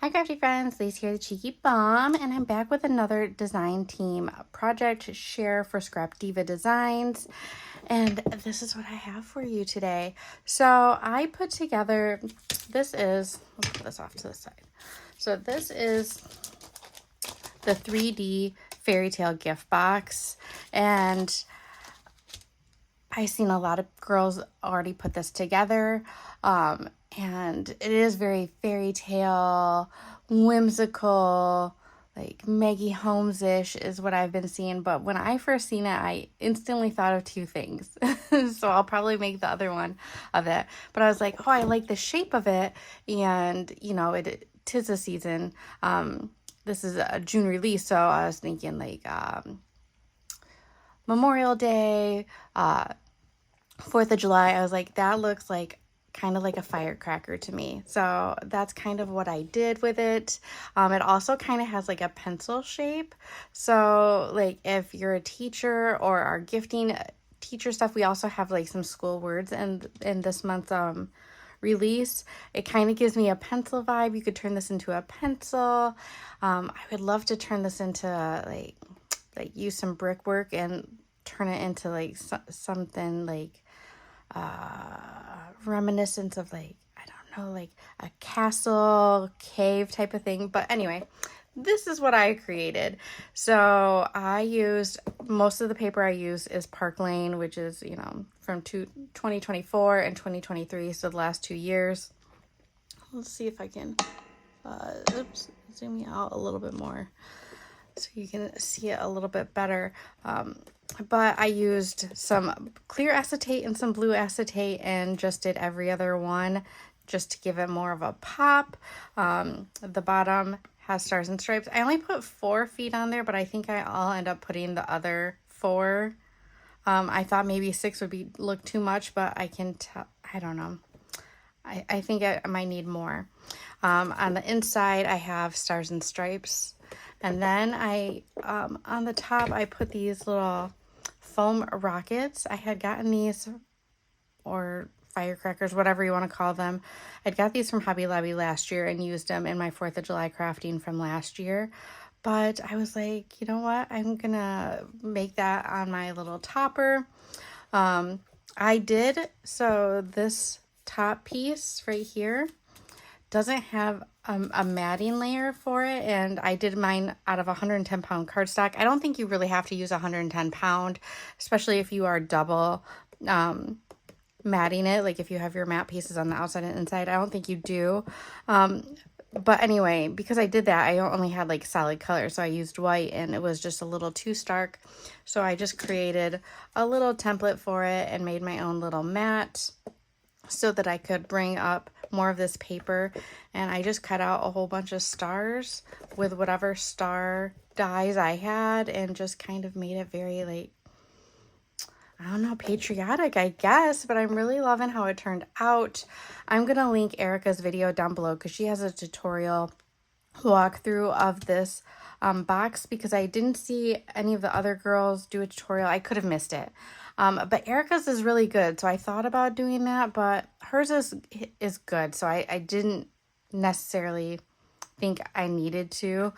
Hi Crafty Friends, Lacey here, the Cheeky Bum, and I'm back with another design team project share for Scrapdiva Designs. And this is what I have for you today. So I put together, let's put this off to the side. So this is the 3D Fairytale gift box, and I've seen a lot of girls already put this together, and it is very fairy tale, whimsical, like Maggie Holmes-ish is what I've been seeing. But when I first seen it, I instantly thought of two things. So I'll probably make the other one of it. But I was like, oh, I like the shape of it, and tis a season. This is a June release, so I was thinking like Memorial Day, 4th of July. I was like, that looks like kind of like a firecracker to me. So that's kind of what I did with it. It also kind of has like a pencil shape. So like if you're a teacher or are gifting teacher stuff, we also have like some school words and in this month's release. It kind of gives me a pencil vibe. You could turn this into a pencil. I would love to turn this into like use some brickwork and turn it into like something like reminiscent of like, I don't know, like a castle cave type of thing. But anyway, this is what I created. So I used, most of the paper I use is Park Lane, which is, from 2024 and 2023. So the last 2 years. Let's see if I can, zoom me out a little bit more so you can see it a little bit better. But I used some clear acetate and some blue acetate and just did every other one just to give it more of a pop. The bottom has stars and stripes. I only put 4 feet on there, but I think I'll end up putting the other 4. I thought maybe 6 would look too much, but I can tell, I don't know. I think I might need more. On the inside, I have stars and stripes. And then on the top, I put these little foam rockets. I had gotten these, or firecrackers, whatever you want to call them. I'd got these from Hobby Lobby last year and used them in my 4th of July crafting from last year. But I was like, you know what? I'm going to make that on my little topper. I did. So this top piece right here doesn't have a matting layer for it, and I did mine out of 110-pound cardstock. I don't think you really have to use 110-pound, especially if you are double matting it, like if you have your matte pieces on the outside and inside. I don't think you do. But anyway, because I did that, I only had like solid color, so I used white and it was just a little too stark. So I just created a little template for it and made my own little mat so that I could bring up more of this paper. And I just cut out a whole bunch of stars with whatever star dies I had and just kind of made it very like, I don't know, patriotic, I guess, but I'm really loving how it turned out. I'm going to link Erica's video down below because she has a tutorial walkthrough of this box because I didn't see any of the other girls do a tutorial. I could have missed it. But Erica's is really good, so I thought about doing that, but hers is good, so I didn't necessarily think I needed to.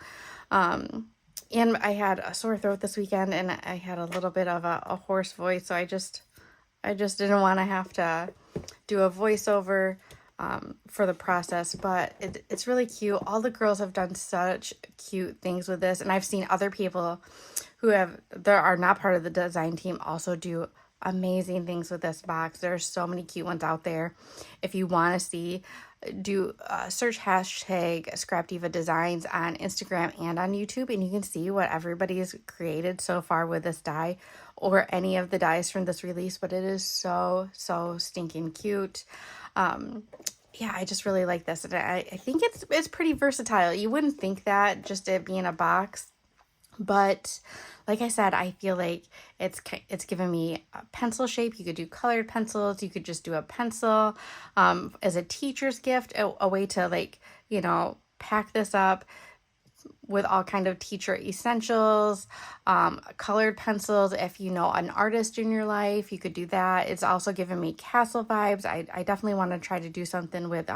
And I had a sore throat this weekend, and I had a little bit of a hoarse voice, so I just didn't want to have to do a voiceover for the process, but it's really cute. All the girls have done such cute things with this, and I've seen other people who are not part of the design team also do amazing things with this box. There's so many cute ones out there. If you want to see, search hashtag scrapdivadesigns on Instagram and on YouTube, and you can see what everybody's created so far with this die or any of the dies from this release, but it is so stinking cute. Yeah, I just really like this, and I think it's pretty versatile. You wouldn't think that just it being a box, but like I said, I feel like it's given me a pencil shape. You could do colored pencils. You could just do a pencil as a teacher's gift, a way to like, pack this up, with all kind of teacher essentials, colored pencils. If you know an artist in your life, you could do that. It's also giving me castle vibes. I definitely want to try to do something with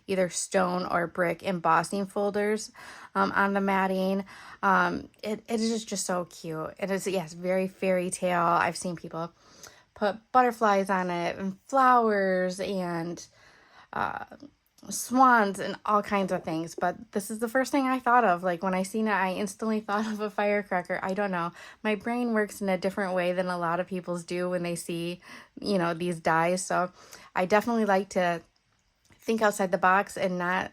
either stone or brick embossing folders on the matting. It is just so cute. It is, yes, very fairy tale. I've seen people put butterflies on it and flowers and swans and all kinds of things, but this is the first thing I thought of. Like when I seen it, I instantly thought of a firecracker. I don't know, my brain works in a different way than a lot of people's do when they see, you know, these dies. So I definitely like to think outside the box and not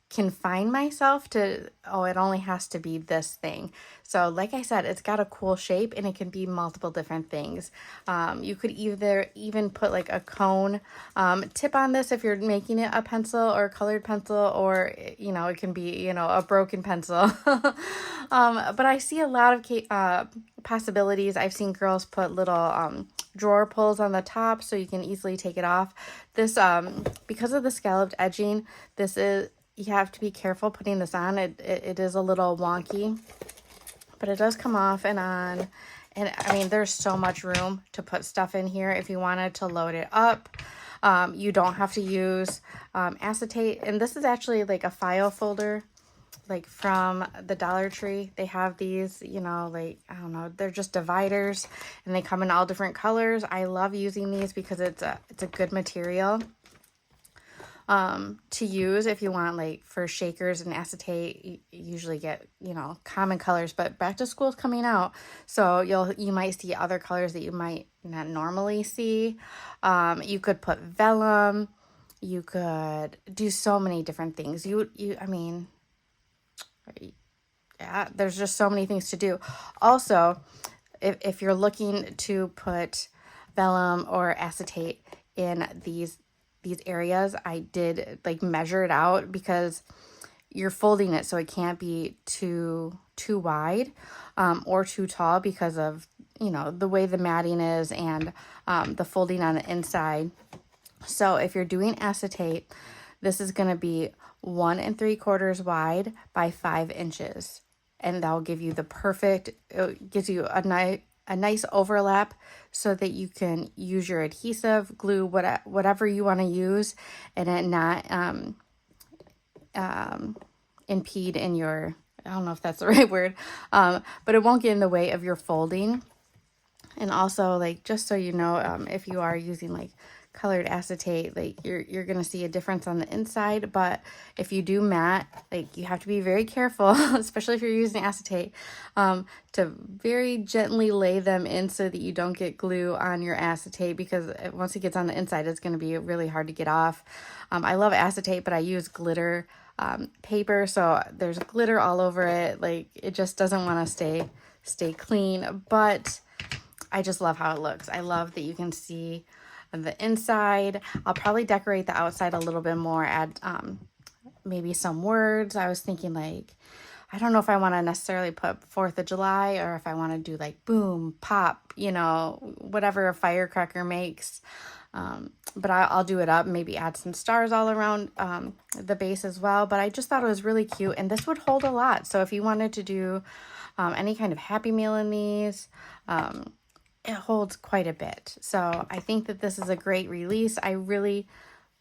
confine myself to, oh, it only has to be this thing. So like I said, it's got a cool shape and it can be multiple different things. You could either even put like a cone tip on this if you're making it a pencil or a colored pencil, or, you know, it can be, you know, a broken pencil. But I see a lot of possibilities. I've seen girls put little drawer pulls on the top so you can easily take it off. This, because of the scalloped edging, this is, you have to be careful putting this on. It is a little wonky, but it does come off and on. And I mean, there's so much room to put stuff in here if you wanted to load it up. You don't have to use acetate. And this is actually like a file folder, like from the Dollar Tree. They have these, you know, like, I don't know, they're just dividers and they come in all different colors. I love using these because it's a good material to use if you want, like for shakers and acetate. You usually get, you know, common colors, but back to school is coming out, so you might see other colors that you might not normally see. You could put vellum, you could do so many different things. I mean, yeah, there's just so many things to do. Also, if you're looking to put vellum or acetate in these areas, I did like measure it out because you're folding it so it can't be too wide or too tall because of, you know, the way the matting is and the folding on the inside. So if you're doing acetate, this is going to be 1 3/4 wide by 5 inches, and that'll give you the perfect, it gives you a nice overlap so that you can use your adhesive, glue, whatever you want to use, and it not impede in your, I don't know if that's the right word, but it won't get in the way of your folding. And also, like, just so you know, if you are using like colored acetate, like you're gonna see a difference on the inside. But if you do matte, like, you have to be very careful, especially if you're using acetate, to very gently lay them in so that you don't get glue on your acetate, because once it gets on the inside, it's going to be really hard to get off. I love acetate, but I use glitter paper, so there's glitter all over it. Like, it just doesn't want to stay clean, but I just love how it looks. I love that you can see the inside. I'll probably decorate the outside a little bit more, add maybe some words. I was thinking, like, I don't know if I want to necessarily put 4th of July or if I want to do like boom, pop, you know, whatever a firecracker makes. But I'll do it up, maybe add some stars all around the base as well. But I just thought it was really cute, and this would hold a lot. So if you wanted to do any kind of Happy Meal in these, it holds quite a bit. So I think that this is a great release. I really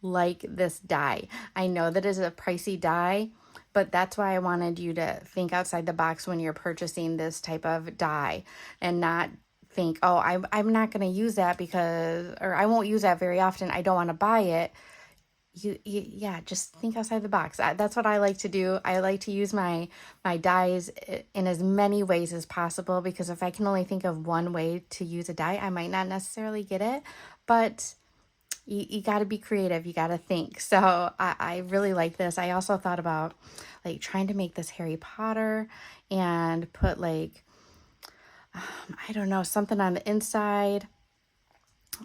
like this die. I know that it's a pricey die, but that's why I wanted you to think outside the box when you're purchasing this type of die, and not think, oh, I'm not going to use that because, or I won't use that very often, I don't want to buy it. Yeah, just think outside the box. That's what I like to do. I like to use my dies in as many ways as possible, because if I can only think of one way to use a die, I might not necessarily get it. But you got to be creative. You got to think. So I really like this. I also thought about like trying to make this Harry Potter and put like, I don't know, something on the inside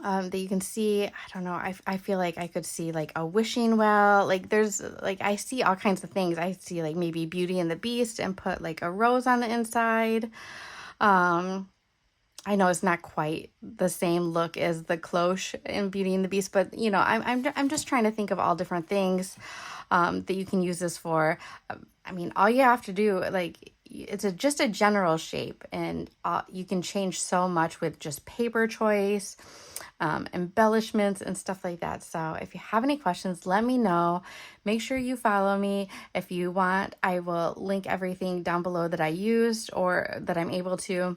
that you can see. I don't know. I feel like I could see like a wishing well. Like, there's like, I see all kinds of things. I see like maybe Beauty and the Beast and put like a rose on the inside. I know it's not quite the same look as the cloche in Beauty and the Beast, but you know, I'm just trying to think of all different things. that you can use this for. I mean, all you have to do, like, it's just a general shape, and you can change so much with just paper choice, embellishments and stuff like that. So if you have any questions, let me know. Make sure you follow me. If you want, I will link everything down below that I used or that I'm able to.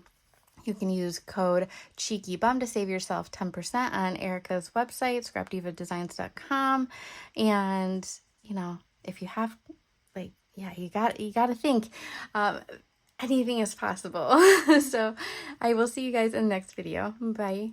You can use code CHEEKYBUM to save yourself 10% on Erica's website, scrapdivadesigns.com. And, you know, if you have, like, yeah, you got to think anything is possible. So I will see you guys in the next video. Bye.